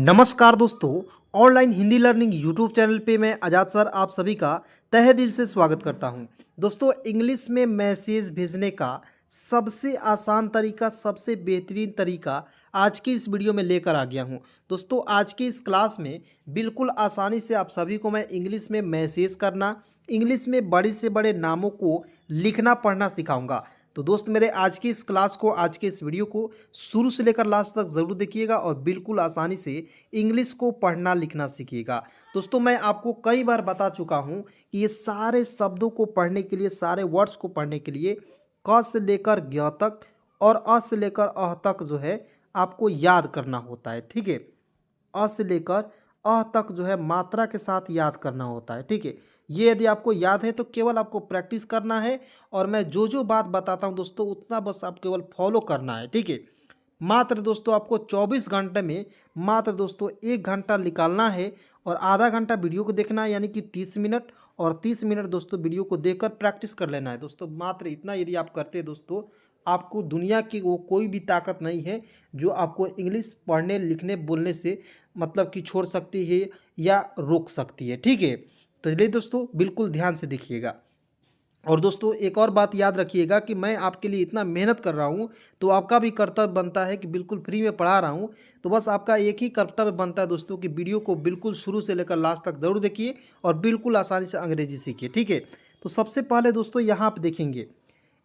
नमस्कार दोस्तों। Online Hindi learning YouTube channel पे मैं आजाद सर आप सभी का तहे दिल से स्वागत करता हूं। दोस्तों, इंग्लिश में मैसेज भेजने का सबसे आसान तरीका, सबसे बेहतरीन तरीका आज की इस वीडियो में लेकर आ गया हूं। दोस्तों, आज की इस क्लास में बिल्कुल आसानी से आप सभी को मैं इंग्लिश में मैसेज करना, इंग्लिश में बड़े से बड़े नामों को लिखना पढ़ना सिखाऊंगा। तो दोस्त मेरे, आज की इस क्लास को, आज के इस वीडियो को शुरू से लेकर लास्ट तक ज़रूर देखिएगा और बिल्कुल आसानी से इंग्लिश को पढ़ना लिखना सीखिएगा। दोस्तों, मैं आपको कई बार बता चुका हूं कि ये सारे शब्दों को पढ़ने के लिए, सारे वर्ड्स को पढ़ने के लिए क से लेकर ज्ञ तक और अ से लेकर अह तक जो है आपको याद करना होता है। ठीक है, अ से लेकर अह तक जो है मात्रा के साथ याद करना होता है। ठीक है, ये यदि आपको याद है तो केवल आपको प्रैक्टिस करना है और मैं जो जो बात बताता हूं दोस्तों उतना बस आप केवल फॉलो करना है। ठीक है, मात्र दोस्तों आपको 24 घंटे में मात्र दोस्तों 1 घंटा निकालना है और आधा घंटा वीडियो को देखना है, यानी कि 30 मिनट, और 30 मिनट दोस्तों वीडियो को देखकर प्रैक्टिस कर लेना है। दोस्तों, मात्र इतना यदि आप करते हैं दोस्तों, आपको दुनिया की वो कोई भी ताकत नहीं है जो आपको इंग्लिश पढ़ने लिखने बोलने से मतलब कि छोड़ सकती है या रोक सकती है। ठीक है, तो चलिए दोस्तों बिल्कुल ध्यान से देखिएगा। और दोस्तों, एक और बात याद रखिएगा कि मैं आपके लिए इतना मेहनत कर रहा हूं तो आपका भी कर्तव्य बनता है कि बिल्कुल फ्री में पढ़ा रहा हूं, तो बस आपका एक ही कर्तव्य बनता है दोस्तों कि वीडियो को बिल्कुल शुरू से लेकर लास्ट तक जरूर देखिए और बिल्कुल आसानी से अंग्रेजी सीखिए। ठीक है, तो सबसे पहले दोस्तों यहाँ आप देखेंगे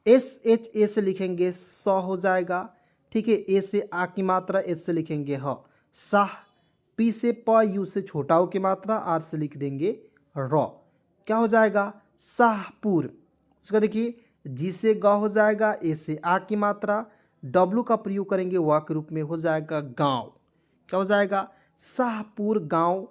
SH ए से लिखेंगे सौ हो जाएगा। ठीक है, ए से आ की मात्रा, एच से लिखेंगे ह, साह। पी से प, यू से छोटा ओ की मात्रा, आर से लिख देंगे रॉ। क्या हो जाएगा? शाहपुर। उसका देखिए, जी से ग हो जाएगा, ए से आ की मात्रा, डब्लू का प्रयोग करेंगे वा के रूप में, हो जाएगा गांव। क्या हो जाएगा? शाहपुर गांव।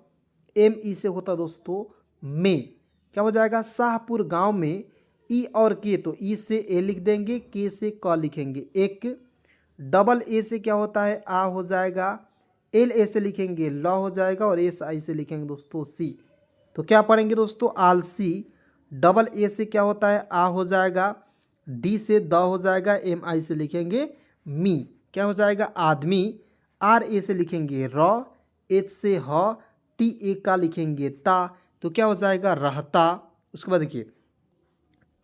एम ई से होता दोस्तों में, क्या हो जाएगा? शाहपुर गांव में। ई और के, तो ई से ए लिख देंगे, के से क लिखेंगे एक। डबल ए से क्या होता है? आ हो जाएगा। एल ए से लिखेंगे ल हो जाएगा और एस आई से लिखेंगे दोस्तों सी। तो क्या पढ़ेंगे दोस्तों? आलसी। डबल ए से क्या होता है? आ हो जाएगा। डी से द हो जाएगा, एम आई से लिखेंगे मी। क्या हो जाएगा? आदमी। आर ए से लिखेंगे र, एच से ह, टी ए का लिखेंगे ता, तो क्या हो जाएगा? रहता। उसके बाद देखिए,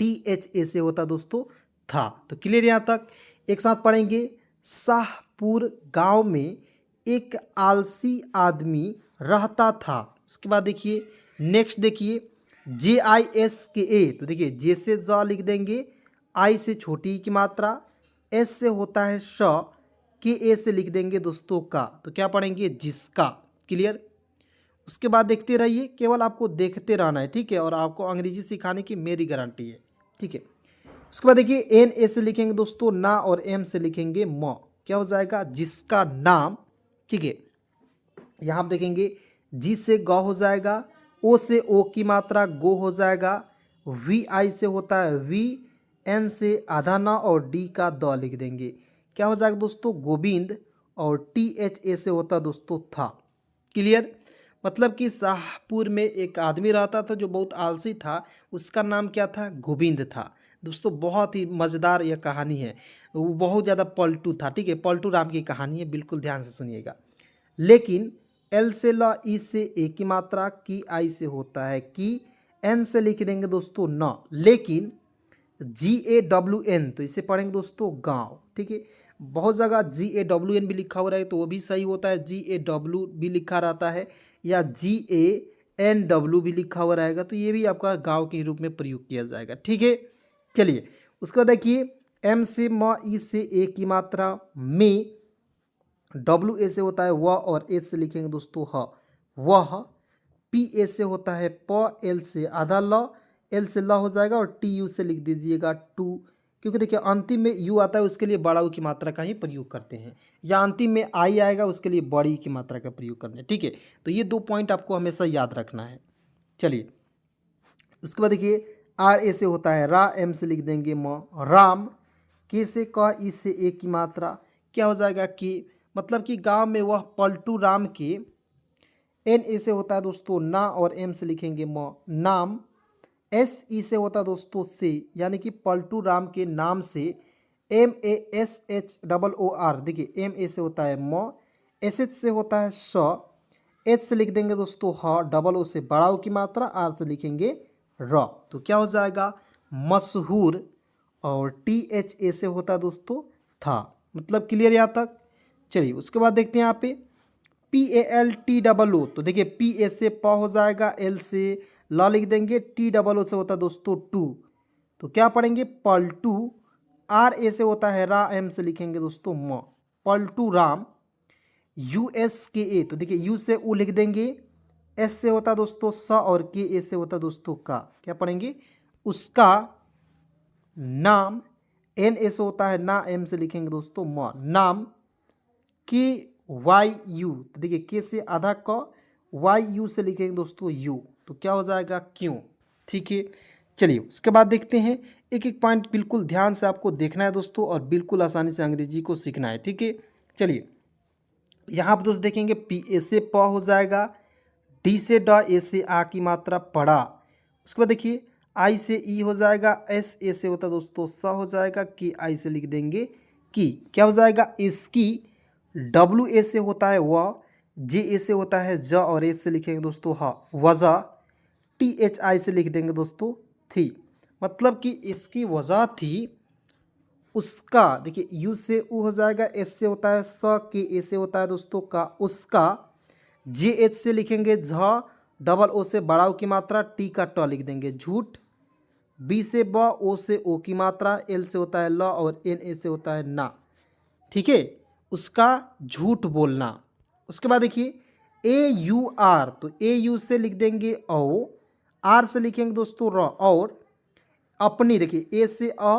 टी एच ए से होता दोस्तों था। तो क्लियर यहाँ तक? एक साथ पढ़ेंगे, शाहपुर गांव में एक आलसी आदमी रहता था। उसके बाद देखिए नेक्स्ट, देखिए JISKA, तो देखिए जे से ज लिख देंगे, आई से छोटी की मात्रा, एस से होता है श, के ए से लिख देंगे दोस्तों का, तो क्या पढ़ेंगे? जिसका। क्लियर? उसके बाद देखते रहिए, केवल आपको देखते रहना है। ठीक है, और आपको अंग्रेजी सिखाने की मेरी गारंटी है। ठीक है, उसके बाद देखिए एन ए से लिखेंगे दोस्तों ना, और एम से लिखेंगे म। क्या हो जाएगा? जिसका नाम। ठीक है, यहाँ आप देखेंगे जी से ग हो जाएगा, ओ से ओ की मात्रा गो हो जाएगा, वी आई से होता है वी, एन से आधा ना और डी का द लिख देंगे। क्या हो जाएगा दोस्तों? गोविंद। और टी एच ए से होता दोस्तों था। क्लियर? मतलब कि शाहपुर में एक आदमी रहता था जो बहुत आलसी था, उसका नाम क्या था? गोविंद था। दोस्तों, बहुत ही मज़ेदार यह कहानी है, वो बहुत ज़्यादा पलटू था। ठीक है, पलटू राम की कहानी है, बिल्कुल ध्यान से सुनिएगा। लेकिन एल से ल, ई से ए की मात्रा, की आई से होता है की, एन से लिख देंगे दोस्तों न, लेकिन GAWN, तो इसे पढ़ेंगे दोस्तों गांव। ठीक है, बहुत जगह GAWN भी लिखा हो रहा है तो वो भी सही होता है, GAW भी लिखा रहता है या GANW भी लिखा हुआ रहेगा, तो ये भी आपका गांव के रूप में प्रयोग किया जाएगा। ठीक है, चलिए उसके बाद देखिए एम से म, ई से ए की मात्रा, में। डब्ल्यू ए से होता है वह, और एच से लिखेंगे दोस्तों ह, वह। पी ए से होता है प, एल से आधा ल, एल से ल हो जाएगा, और टी यू से लिख दीजिएगा टू, क्योंकि देखिए अंतिम में यू आता है उसके लिए बड़ा यू की मात्रा का ही प्रयोग करते हैं, या अंतिम में आई आएगा उसके लिए बड़ी की मात्रा का प्रयोग करते हैं। ठीक है, तो ये 2 पॉइंट आपको हमेशा याद रखना है। चलिए उसके बाद देखिए आर ए से होता है रा, एम से लिख देंगे म, राम। के से क, ई से ए की मात्रा, क्या हो जाएगा? कि मतलब कि गांव में वह पलटू राम के। एन ए से होता है दोस्तों ना, और एम से लिखेंगे म, नाम। एस ई से होता है दोस्तों से, यानी कि पलटू राम के नाम से। MASHOOR, देखिए एम ए से होता है म, एस एच से होता है स, एच से लिख देंगे दोस्तों ह, डबल ओ से बड़ा ओ की मात्रा, आर से लिखेंगे र। तो क्या हो जाएगा मशहूर, और टी एच ए से होता है दोस्तों था। मतलब क्लियर यहाँ तक। चलिए उसके बाद देखते हैं यहाँ पे P A L T double O. तो देखिए पी ए से प हो जाएगा, एल से ल लिख देंगे, टी डबल ओ से होता है दोस्तों टू। तो क्या पढ़ेंगे पलटू। आर ए से होता है रा, एम से लिखेंगे दोस्तों म, पलटू राम। यू एस के ए, तो देखिए यू से उ लिख देंगे, एस से होता दोस्तों स, और के ए से होता दोस्तों का। क्या पढ़ेंगे उसका नाम। एन ए से होता है ना, एम से लिखेंगे दोस्तों म, नाम। के वाई यू, तो देखिए के से आधा क, वाई यू से लिखेंगे दोस्तों यू। तो क्या हो जाएगा क्यों। ठीक है। चलिए उसके बाद देखते हैं, एक एक पॉइंट बिल्कुल ध्यान से आपको देखना है दोस्तों, और बिल्कुल आसानी से अंग्रेजी को सीखना है। ठीक है। चलिए यहाँ पर दोस्त देखेंगे पी ए से प हो जाएगा, डी से ड, ए से आ की मात्रा पड़ा। उसके बाद देखिए आई से ई हो जाएगा, एस ए से होता दोस्तों स हो जाएगा, के आई से लिख देंगे की। क्या हो जाएगा इसकी। डब्ल्यू ए से होता है व, जे ए से होता है ज, और एच से लिखेंगे दोस्तों ह, वजह। टी एच आई से लिख देंगे दोस्तों थी। मतलब कि इसकी वजह थी उसका। देखिए यू से उ हो जाएगा, एस से होता है स, के ए से होता है दोस्तों का, उसका। जे एच से लिखेंगे झ, डबल ओ से बड़ा ओ की मात्रा, टी का ट लिख देंगे झूठ। बी से ब, ओ से ओ की मात्रा, एल से होता है ल, और एन ए से होता है ना। ठीक है। उसका झूठ बोलना। उसके बाद देखिए ए यू आर, तो ए यू से लिख देंगे ओ, आर से लिखेंगे दोस्तों र, और अपनी। देखिए ए से अ,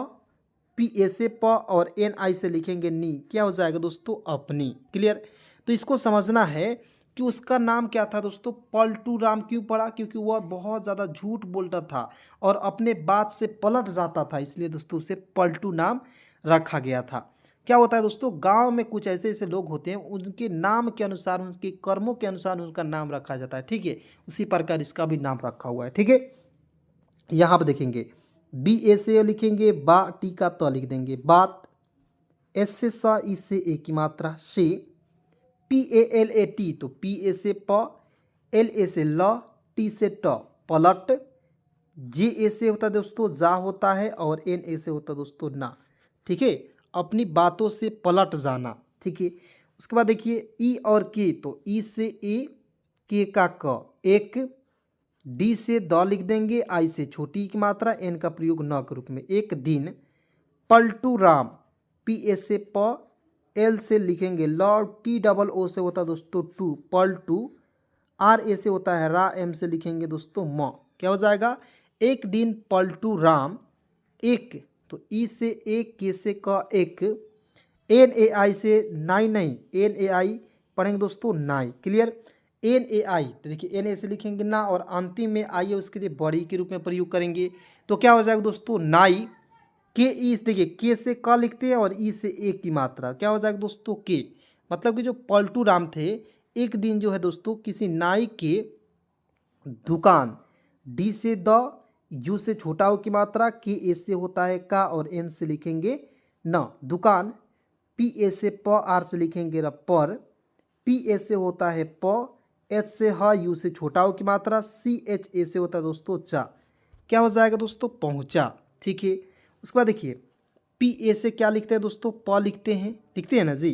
पी ए से प, और एन आई से लिखेंगे नी। क्या हो जाएगा दोस्तों अपनी। क्लियर। तो इसको समझना है कि उसका नाम क्या था दोस्तों पलटू राम। क्यों पड़ा, क्योंकि वह बहुत ज़्यादा झूठ बोलता था और अपने बात से पलट जाता था, इसलिए दोस्तों उसे पलटू नाम रखा गया था। क्या होता है दोस्तों गांव में कुछ ऐसे ऐसे लोग होते हैं, उनके नाम के अनुसार, उनके कर्मों के अनुसार उनका नाम रखा जाता है। ठीक है। उसी प्रकार इसका भी नाम रखा हुआ है। ठीक है। यहाँ पर देखेंगे बी ए से लिखेंगे बा, टी का तो लिख देंगे बात। एस से सा, ई से ए की मात्रा से। P A L A T, तो पी ए से प, एल ए से ल, टी से ट, पलट। जे ए से होता है दोस्तों जा होता है, और एन ए से होता है दोस्तों ना। ठीक है। अपनी बातों से पलट जाना। ठीक है। उसके बाद देखिए ई और के, तो ई से ए, के का क, एक। डी से द लिख देंगे, आई से छोटी की मात्रा, एन का प्रयोग न के रूप में, एक दिन। पलटू राम, पी ए से प, एल से लिखेंगे ल, टी डबल ओ से होता है दोस्तों टू, पलटू। आर ए से होता है रा, एम से लिखेंगे दोस्तों म। क्या हो जाएगा एक दिन पलटू राम एक। तो ई से एक, के से क, एक। एन ए आई से नाई, नहीं एन ए आई पढ़ेंगे दोस्तों नाई। क्लियर। एन ए आई, तो देखिए एन ए से लिखेंगे ना, और अंतिम में आई है उसके लिए बड़ी के रूप में प्रयोग करेंगे। तो क्या हो जाएगा दोस्तों नाई। के ई, देखिए के से क लिखते हैं, और ई से ए की मात्रा। क्या हो जाएगा दोस्तों के। मतलब कि जो पलटू राम थे, एक दिन जो है दोस्तों किसी नाई के दुकान। डी से द, यू से छोटा ओ की मात्रा, के ए से होता है का, और एन से लिखेंगे न, दुकान। पी ए से प, आर से लिखेंगे र, पर। पी ए से होता है प, एच से ह, यू से छोटा ओ की मात्रा, सी एच ए से होता है दोस्तों चा। क्या हो जाएगा दोस्तों पहुंचा। ठीक है। उसके बाद देखिए पी ए से क्या लिखते हैं दोस्तों प लिखते हैं ना जी।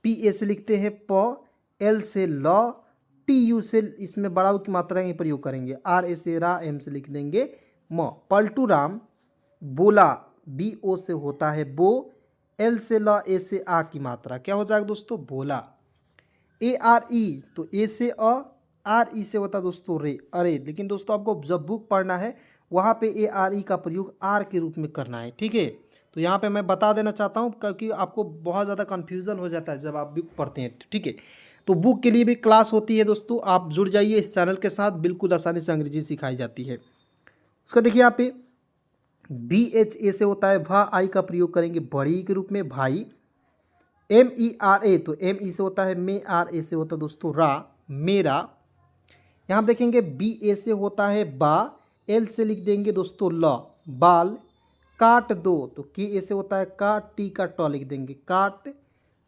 पी ए से लिखते हैं प, एल से ल, टी यू से इसमें बड़ा की मात्रा ही प्रयोग करेंगे, आर ए से रा, एम से लिख देंगे म। पलटू राम बोला, बी ओ से होता है बो, एल से ल, ए से आ की मात्रा। क्या हो जाएगा दोस्तों बोला। ए आर ई, तो ए से अ, आर ई से होता दोस्तों रे, अरे। लेकिन दोस्तों आपको जब बुक पढ़ना है वहाँ पे ए आर ई का प्रयोग आर के रूप में करना है। ठीक है। तो यहाँ पे मैं बता देना चाहता हूँ क्योंकि आपको बहुत ज़्यादा कन्फ्यूज़न हो जाता है जब आप बुक पढ़ते हैं। ठीक है। तो बुक के लिए भी क्लास होती है दोस्तों, आप जुड़ जाइए इस चैनल के साथ, बिल्कुल आसानी से अंग्रेजी सिखाई जाती है। उसका देखिए यहाँ पे बी एच ए से होता है भा, आई का प्रयोग करेंगे बड़ी के रूप में भाई। एम ई आर ए, तो एम ई से होता है मे, आर ए से होता है दोस्तों रा, मेरा। यहाँ देखेंगे बी ए से होता है बा, एल से लिख देंगे दोस्तों ल, बाल। काट दो, तो के ए से होता है काट, टी का ट लिख देंगे काट।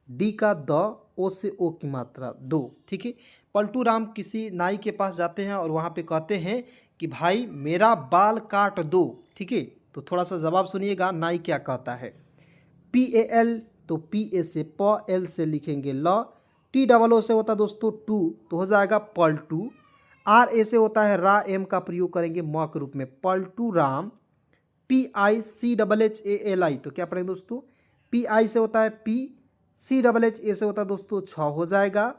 डी का द, ओ से ओ की मात्रा दो। ठीक है, पलटू राम किसी नाई के पास जाते हैं और वहाँ पे कहते हैं कि भाई मेरा बाल काट दो। ठीक है, तो थोड़ा सा जवाब सुनिएगा नाई क्या कहता है। पी ए एल, तो पी ए से प, एल से लिखेंगे ल, टी डबल ओ से होता है दोस्तों टू, तो हो जाएगा पलटू। आर ए से होता है रा, एम का प्रयोग करेंगे म के रूप में, Paltu Ram. P I C double H A L I, तो क्या पढ़ेंगे दोस्तों, पी आई से होता है P, C double H A से होता है दोस्तों छ हो जाएगा।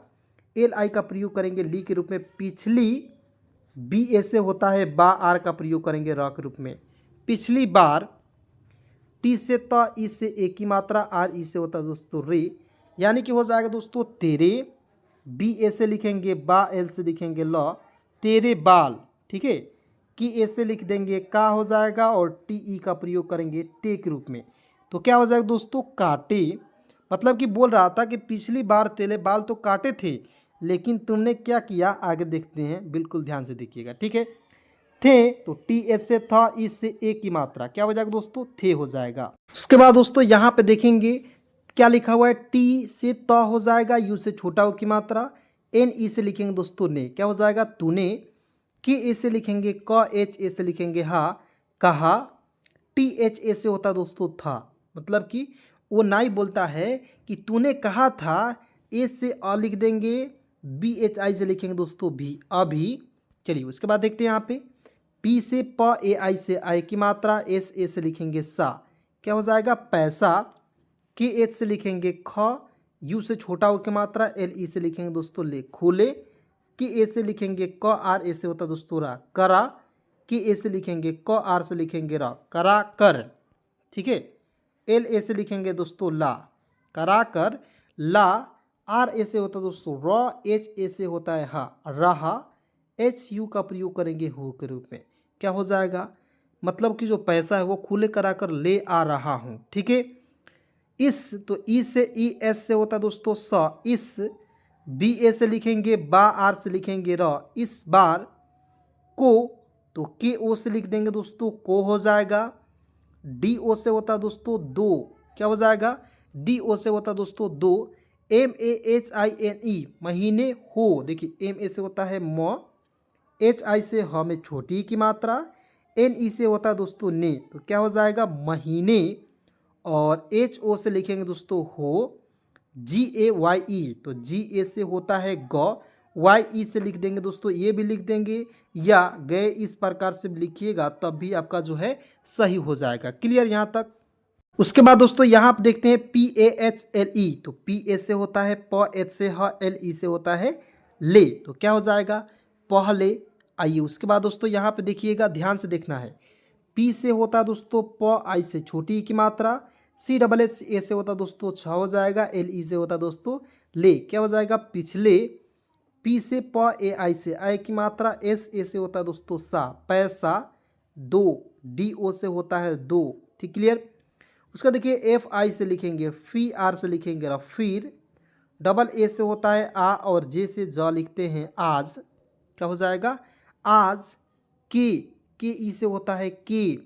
एल आई का प्रयोग करेंगे ली के रूप में, पिछली। बी ए से होता है बा, आर का प्रयोग करेंगे र के रूप में, पिछली बार। टी से त, ई से ए की मात्रा, आर ई से होता है दोस्तों रे, यानी कि हो जाएगा दोस्तों तेरे। बी ए से लिखेंगे बा, एल से लिखेंगे ल, तेरे बाल। ठीक है, कि ए से लिख देंगे का हो जाएगा, और टी ई का प्रयोग करेंगे टे के रूप में, तो क्या हो जाएगा दोस्तों काटे। मतलब कि बोल रहा था कि पिछली बार तेरे बाल तो काटे थे, लेकिन तुमने क्या किया, आगे देखते हैं, बिल्कुल ध्यान से देखिएगा। ठीक है, थे, तो टी एस से था, ई से ए की मात्रा क्या हो जाएगा दोस्तों, थे हो जाएगा। उसके बाद दोस्तों यहाँ पे देखेंगे क्या लिखा हुआ है, टी से त हो जाएगा, यू से छोटा हो की मात्रा, एन ई से लिखेंगे दोस्तों ने, क्या हो जाएगा तूने। के ए से लिखेंगे क, एच ए से लिखेंगे हा, कहा। टी एच ए से होता दोस्तों था, मतलब कि वो नाई बोलता है कि तूने कहा था। ए से अ लिख देंगे, बी एच आई से लिखेंगे दोस्तों भी, अभी। चलिए उसके बाद देखते हैं यहाँ पे, पी से प, ए आई से आई की मात्रा, एस ए से लिखेंगे सा, क्या हो जाएगा पैसा। के एच से लिखेंगे ख, यू से छोटा हो की मात्रा, एल ई से लिखेंगे दोस्तों ले, खोले। के ए से लिखेंगे क, आर ए से होता दोस्तों रा, करा। के ए से लिखेंगे क, आर से लिखेंगे रा, करा कर। ठीक है, एल ए से लिखेंगे दोस्तों ला, करा कर, ला। आर ए से होता दोस्तों र, एच ए से होता है हा, रहा। एच यू का प्रयोग करेंगे हो के रूप में, क्या हो जाएगा, मतलब कि जो पैसा है वो खुले करा कर ले आ रहा हूँ। ठीक है, इस, तो ई से ई एस से होता दोस्तों स, इस। बी ए से लिखेंगे बा, आर से लिखेंगे र, इस बार। को, तो के ओ से लिख देंगे दोस्तों को हो जाएगा। डी ओ से होता दोस्तों दो, क्या हो जाएगा, डी ओ से होता दोस्तों दो। M A H I N E, महीने हो, देखिए एम ए से होता है म, एच आई से ह में छोटी की मात्रा, एन ई से होता है दोस्तों ने, तो क्या हो जाएगा महीने। और एच ओ से लिखेंगे दोस्तों हो, जी ए वाई ई, तो जी ए से होता है ग, वाई ई से लिख देंगे दोस्तों, ये भी लिख देंगे, या गए इस प्रकार से लिखिएगा तब भी आपका जो है सही हो जाएगा। क्लियर यहाँ तक। उसके बाद दोस्तों यहाँ आप देखते हैं P A H L E, तो पी ए से होता है प, एच से ह, एल ई से होता है ले, तो क्या हो जाएगा पहले। आइए उसके बाद दोस्तों यहाँ पे देखिएगा, ध्यान से देखना है। पी से होता है दोस्तों प, आई से छोटी की मात्रा, सी डबल एच ए से होता दोस्तों छ हो जाएगा, एल ई से होता दोस्तों ले, क्या हो जाएगा पिछले। पी से प, ए आई से आई की मात्रा, एस ए से होता है दोस्तों सा, पैसा। दो, डी ओ से होता है दो। ठीक क्लियर। उसका देखिए एफ आई से लिखेंगे फी, आर से लिखेंगे फिर। डबल ए से होता है आ, और जे से ज लिखते हैं आज, क्या हो जाएगा आज। के ई से होता है के।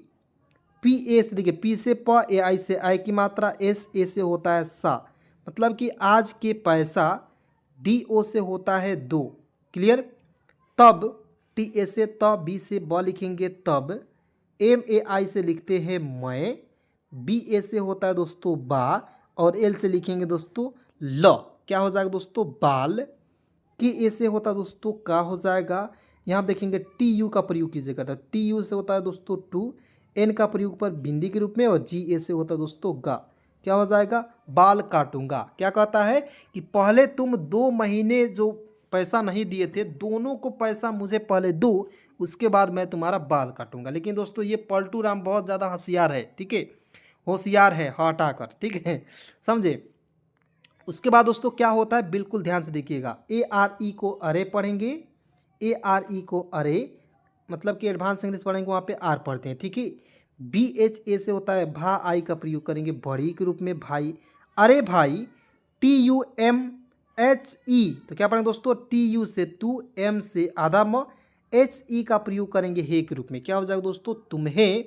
पी ए से देखिए पी से प, ए आई से आई की मात्रा, एस ए से होता है सा, मतलब कि आज के पैसा। डी ओ से होता है दो। क्लियर। तब, टी ए से त, बी से ब लिखेंगे तब। एम ए आई से लिखते हैं मैं। बी ए से होता है दोस्तों बा, और एल से लिखेंगे दोस्तों ल, क्या हो जाएगा दोस्तों बाल। के ए से होता है दोस्तों का हो जाएगा, यहाँ देखेंगे टी यू का प्रयोग कीजिएगा, तो टी यू से होता है दोस्तों टू, एन का प्रयोग पर बिंदी के रूप में, और जी ए से होता है दोस्तों गा, क्या हो जाएगा बाल काटूंगा। क्या कहता है कि पहले तुम 2 महीने जो पैसा नहीं दिए थे, दोनों को पैसा मुझे पहले दो, उसके बाद मैं तुम्हारा बाल काटूंगा। लेकिन दोस्तों ये पलटू राम बहुत ज़्यादा होशियार है। ठीक है, होशियार है हटाकर, ठीक है, समझे। उसके बाद दोस्तों क्या होता है, बिल्कुल ध्यान से देखिएगा। ए आर ई को अरे पढ़ेंगे, ए आर ई को अरे, मतलब कि एडवांस इंग्लिश पढ़ेंगे वहाँ पे आर पढ़ते हैं। ठीक है, बी एच ए से होता है भा, आई का प्रयोग करेंगे बड़ी के रूप में भाई, अरे भाई। T U M H E, तो क्या पढ़ेंगे दोस्तों, टी यू से तू, एम से आधा म, एच ई का प्रयोग करेंगे हे के रूप में, क्या हो जाएगा दोस्तों तुम्हें।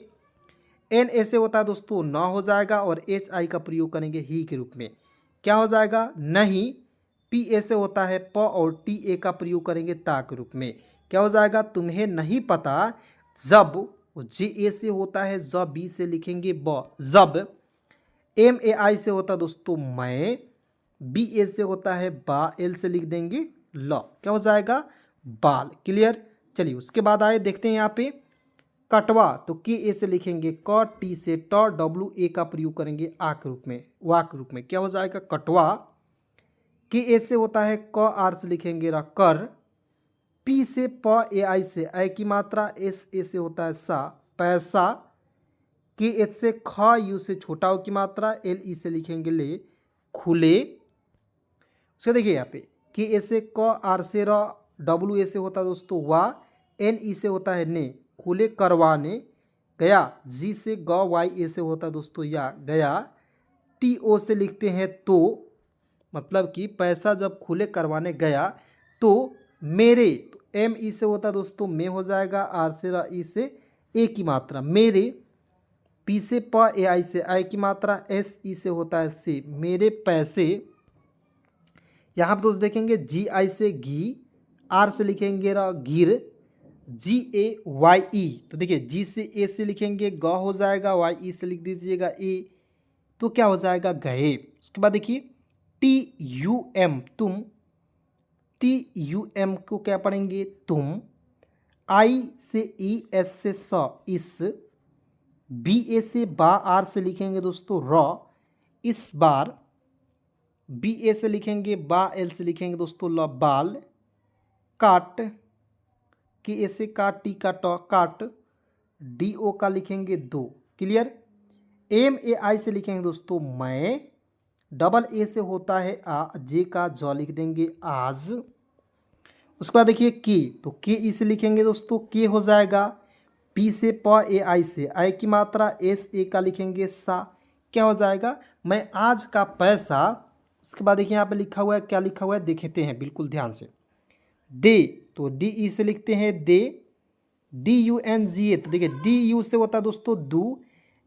एन ए से होता है दोस्तों न हो जाएगा, और एच आई का प्रयोग करेंगे ही के रूप में, क्या हो जाएगा, नहीं। पी ए से होता है प और टी ए का प्रयोग करेंगे ता के रूप में, क्या हो जाएगा, तुम्हें नहीं पता। जब जे ए से होता है ज, बी से लिखेंगे ब, जब। एम ए आई से होता है दोस्तों मैं, बी ए से होता है बा, एल से लिख देंगे ल, क्या हो जाएगा, बाल। क्लियर। चलिए उसके बाद आए देखते हैं यहाँ पे कटवा, तो के ए से लिखेंगे क, टी से ट, डब्ल्यू ए का प्रयोग करेंगे आ के रूप में, वा के रूप में, क्या हो जाएगा, कटवा। के ए से होता है क, आर से लिखेंगे र, कर। पी से प, ए आई से ऐ की मात्रा, एस ए से होता है सा, पैसा। के एच से ख, यू से छोटा ओ की मात्रा, एल ई से लिखेंगे ले, खुले। उसको देखिए यहाँ पे के ए से क, आर से र, डब्ल्यू ए से होता है दोस्तों वा, एन ई से होता है ने, खुले करवाने। गया, जी से ग, वाई ए से होता है दोस्तों या, गया। टी ओ से लिखते हैं तो, मतलब कि पैसा जब खुले करवाने गया तो मेरे, तो एम ई से होता है दोस्तों में हो जाएगा, आर से र, ई से ए की मात्रा, मेरे। पी से प, ए आई से आई की मात्रा, एस ई से होता है से, मेरे पैसे। यहाँ पर दोस्त देखेंगे जी आई से घी, आर से लिखेंगे र, गिर। जी ए वाई ई, तो देखिए जी से ए से लिखेंगे ग हो जाएगा, वाई ई से लिख दीजिएगा ए, तो क्या हो जाएगा, गए। उसके बाद देखिए टी यू एम, तुम। टी यू एम को क्या पढ़ेंगे, तुम। आई से ई, एस से स, इस। बी ए से बा, आर से लिखेंगे दोस्तों र, इस बार। बी ए से लिखेंगे बा, एल से लिखेंगे दोस्तों ल, बाल। काट, के ए से काट, टी का ट, काट। डी ओ का लिखेंगे दो। क्लियर। एम ए आई से लिखेंगे दोस्तों मैं। डबल ए से होता है आ, जे का ज लिख देंगे आज। उसके बाद देखिए के, तो के ई से लिखेंगे दोस्तों के हो जाएगा। पी से प, ए आई से आई की मात्रा, एस ए का लिखेंगे सा, क्या हो जाएगा, मैं आज का पैसा। उसके बाद देखिए यहाँ पे लिखा हुआ है, क्या लिखा हुआ है देखते हैं बिल्कुल ध्यान से। दे, तो डी ई से लिखते हैं दे। डी यू एन जी ए, तो देखिए डी यू से होता है दोस्तों दू,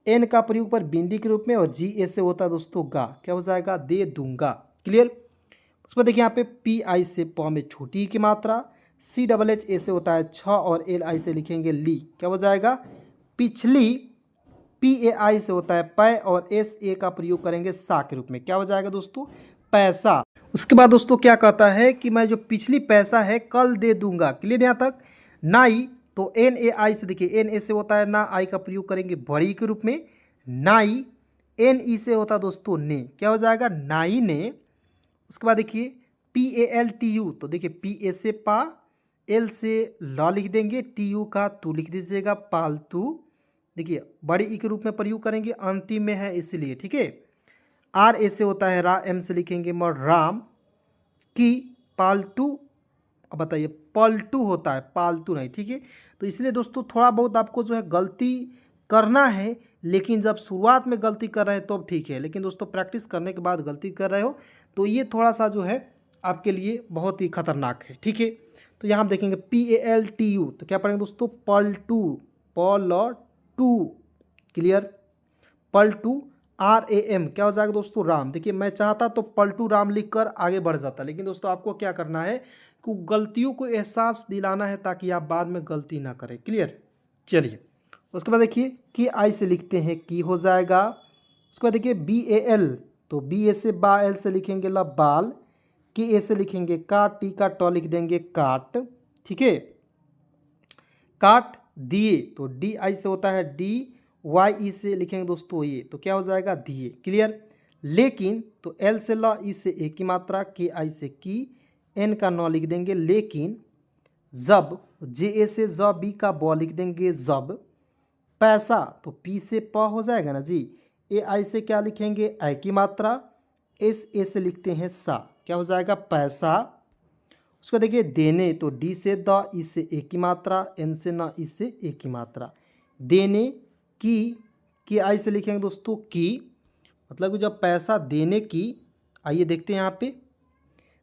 एन का प्रयोग पर बिंदी के रूप में, और जी ए से होता है दोस्तों गा, क्या हो जाएगा, दे दूंगा। क्लियर। उसके बाद देखिए यहाँ पे पी आई से प में छोटी की मात्रा, सी डबल एच ए से होता है छ, और एल आई से लिखेंगे ली, क्या हो जाएगा, पिछली। पी ए आई से होता है पै, और एस ए का प्रयोग करेंगे सा के रूप में, क्या हो जाएगा दोस्तों, पैसा। उसके बाद दोस्तों क्या कहता है कि मैं जो पिछली पैसा है कल दे दूंगा। क्लियर यहाँ तक। नाई, तो एन ए आई से देखिए एन ए से होता है ना, आई का प्रयोग करेंगे बड़ी के रूप में, नाई। एन ई से होता है दोस्तों ने, क्या हो जाएगा, नाई ने। उसके बाद देखिए P A L T U, तो देखिए पी ए से पा, एल से ल लिख देंगे, टी यू का तू लिख दीजिएगा, पालतू। देखिए बड़ी ई के रूप में प्रयोग करेंगे, अंतिम में है इसलिए, ठीक है। आर ए से होता है रा, एम से लिखेंगे मर, राम। की, पालतू। अब बताइए पलटू होता है, पालतू नहीं, ठीक है। तो इसलिए दोस्तों थोड़ा बहुत आपको जो है गलती करना है, लेकिन जब शुरुआत में गलती कर रहे हैं तो अब ठीक है, लेकिन दोस्तों प्रैक्टिस करने के बाद गलती कर रहे हो तो ये थोड़ा सा जो है आपके लिए बहुत ही खतरनाक है, ठीक है। तो यहाँ हम देखेंगे P A L T U, तो क्या पढ़ेंगे दोस्तों, पलटू, टू। क्लियर। पलटू। आर ए एम, क्या हो जाएगा दोस्तों, राम। देखिए मैं चाहता तो पलटू राम लिखकर आगे बढ़ जाता, लेकिन दोस्तों आपको क्या करना है कि गलतियों को एहसास दिलाना है ताकि आप बाद में गलती ना करें। क्लियर। चलिए उसके बाद देखिए कि आई से लिखते हैं की हो जाएगा। उसके बाद देखिए बी ए एल, तो बी ए से बा, एल से लिखेंगे ला, बाल। के ए से लिखेंगे काट, टी का ट लिख देंगे काट, ठीक है। काट दिए, तो डी आई से होता है डी, वाई ई से लिखेंगे दोस्तों ये, तो क्या हो जाएगा, दिए। क्लियर। लेकिन, तो एल से ला, ई से ए की मात्रा, के आई से की, एन का नौ लिख देंगे लेकिन। जब, जे ए से ज, बी का ब लिख देंगे जब। पैसा, तो पी से प हो जाएगा ना जी। ए आई से क्या लिखेंगे, आई की मात्रा, एस ए से लिखते हैं सा, क्या हो जाएगा, पैसा। उसको देखिए देने, तो डी से द, ई से ए की मात्रा, एन से न, ई से ए की मात्रा, देने की आई से लिखेंगे दोस्तों की, मतलब कि जब पैसा देने की। आइए देखते हैं यहाँ पे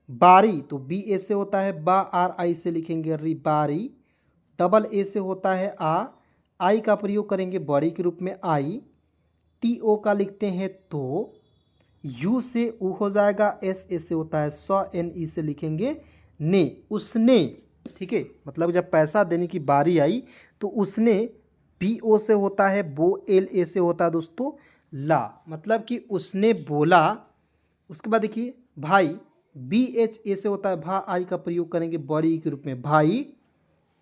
बारी, तो बी ए से होता है बा, आर आई से लिखेंगे री, बारी। डबल ए से होता है आ, आई का प्रयोग करेंगे बड़ी के रूप में आई। टी ओ का लिखते हैं तो, यू से ऊ हो जाएगा, एस ए से होता है स, एन ई से लिखेंगे ने, उसने। ठीक है, मतलब जब पैसा देने की बारी आई तो उसने, बी ओ से होता है बो, एल ए से होता है दोस्तों ला, मतलब कि उसने बोला। उसके बाद देखिए भाई, बी एच ए से होता है भा, आई का प्रयोग करेंगे बड़ी के रूप में, भाई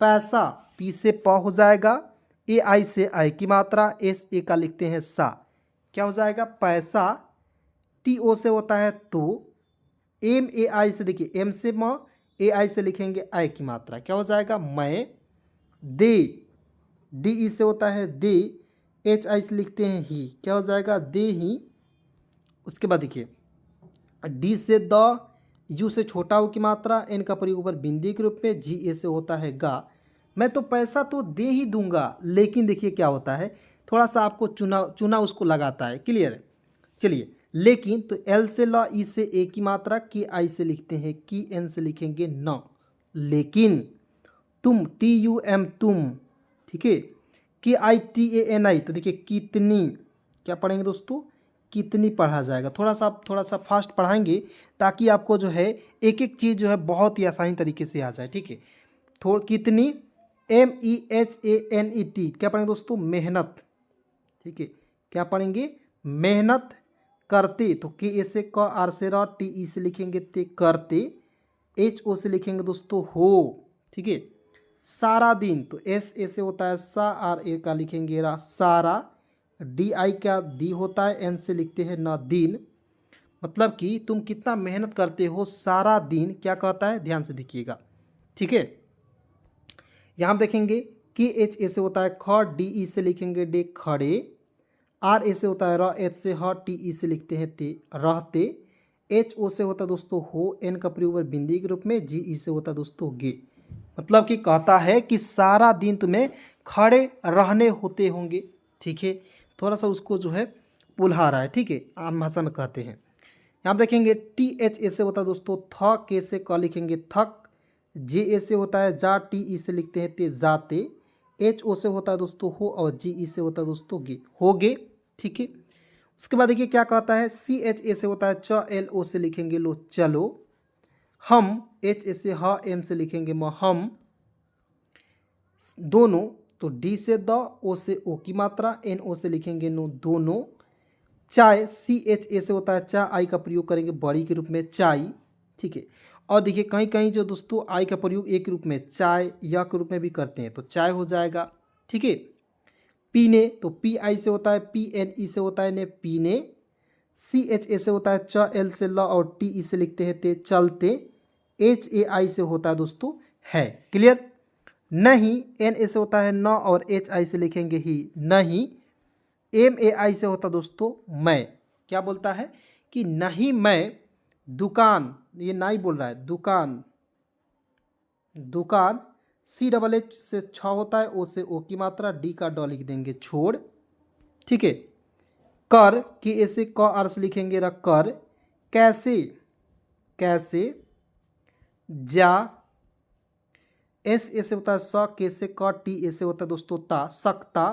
पैसा, पी से प हो जाएगा, ए आई से आई की मात्रा, एस ए का लिखते हैं सा, क्या हो जाएगा पैसा। टी ओ से होता है तो, एम ए आई से देखिए एम से म, ए आई से लिखेंगे आई की मात्रा, क्या हो जाएगा मैं, दे, डी ई से होता है दे, एच आई से लिखते हैं ही, क्या हो जाएगा दे ही। उसके बाद देखिए डी से द, यू से छोटा हो की मात्रा, एन का प्रयोग ऊपर बिंदी के रूप में, जी ए से होता है गा। मैं तो पैसा तो दे ही दूंगा, लेकिन देखिए क्या होता है, थोड़ा सा आपको चुना चुना उसको लगाता है, क्लियर है। चलिए लेकिन, तो एल से ल, ई से ए की मात्रा, की आई से लिखते हैं की, एन से लिखेंगे न, लेकिन तुम, टी यू एम तुम, ठीक है, की आई टी ए एन आई, तो देखिए कितनी, क्या पढ़ेंगे दोस्तों, कितनी पढ़ा जाएगा। थोड़ा सा फास्ट पढ़ाएंगे ताकि आपको जो है एक एक चीज़ जो है बहुत ही आसानी तरीके से आ जाए। ठीक है, कितनी, M E H A N E T, क्या पढ़ेंगे दोस्तों, मेहनत। ठीक है, क्या पढ़ेंगे, मेहनत करते, तो के ए से क, आर से र, टी ई से लिखेंगे ते, करते, एच ओ से लिखेंगे दोस्तों हो। ठीक है, सारा दिन, तो एस ए से होता है सा, आर ए का लिखेंगे रा, सारा, डी आई का दी होता है, एन से लिखते हैं ना दिन, मतलब कि तुम कितना मेहनत करते हो सारा दिन, क्या कहता है, ध्यान से देखिएगा। ठीक है, यहाँ देखेंगे के एच ए से होता है ख, डी ई से लिखेंगे डे, खड़े, आर ए से होता है र, एच से ह, टी ई से लिखते हैं ते, रहते, एच ओ से होता है दोस्तों हो, एन का प्रयोग बिंदी के रूप में, जी ई से होता है दोस्तों गे, मतलब कि कहता है कि सारा दिन तुम्हें खड़े रहने होते होंगे। ठीक है, थोड़ा सा उसको जो है पुल्हा रहा है। ठीक है, आम भाषा में कहते हैं। यहाँ देखेंगे टी एच ए से होता है दोस्तों थ, के से क लिखेंगे थक, जे ए से होता है जा, टी ई से लिखते हैं ते, जाते, एच ओ से होता है दोस्तों हो, और जी ई से होता है दोस्तों गे, होगे। ठीक है, उसके बाद देखिए क्या कहता है, सी एच ए से होता है च, एल ओ से लिखेंगे लो, चलो, हम, एच ए से ह, एम से लिखेंगे म, हम, दोनों, तो डी से द, ओ से ओ की मात्रा, एन ओ से लिखेंगे नो, दोनों, चाय, सी एच ए से होता है चा, आई का प्रयोग करेंगे बड़ी के रूप में, चाय। ठीक है, और देखिए कहीं कहीं जो दोस्तों आई का प्रयोग एक रूप में चाय या के रूप में भी करते हैं, तो चाय हो जाएगा। ठीक है, पीने, तो पी आई से होता है पी, एन ई से होता है ने, पीने, सी एच ए से होता है च, एल से ल, और टी ई से लिखते हैं ते, चलते, एच ए आई से होता है दोस्तों है, क्लियर। नहीं, एन ए से होता है न, और एच आई से लिखेंगे ही, नहीं, एम ए आई से होता दोस्तों मैं, क्या बोलता है कि नहीं मैं दुकान, ये नहीं बोल रहा है, दुकान, दुकान, सी डबल एच से छ होता है, ओ से ओ की मात्रा, डी का ड लिख देंगे छोड़। ठीक है, कर, के ए से क, आर से लिखेंगे र, कर, कैसे, कैसे, जा, एस ए से होता है स, के से क, टी ए से होता है दोस्तों ता, सकता,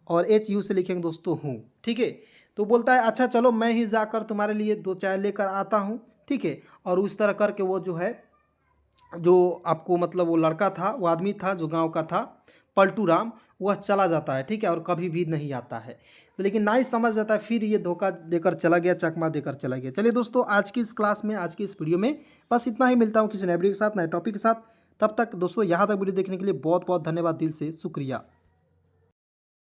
और एच यू से लिखेंगे दोस्तों हूँ। ठीक है, तो बोलता है अच्छा चलो मैं ही जाकर तुम्हारे लिए 2 चाय लेकर आता हूँ। ठीक है, और उस तरह करके वो जो है, जो आपको मतलब वो लड़का था, वो आदमी था जो गांव का था, पलटू राम, वह चला जाता है। ठीक है, और कभी भी नहीं आता है, तो लेकिन ना ही समझ जाता है, फिर ये धोखा देकर चला गया, चकमा देकर चला गया। चलिए दोस्तों, आज की इस क्लास में, आज की इस वीडियो में बस इतना ही। मिलता हूँ किसी नए वीडियो के साथ, नए टॉपिक के साथ। तब तक दोस्तों, यहाँ तक वीडियो देखने के लिए बहुत बहुत धन्यवाद, दिल से शुक्रिया।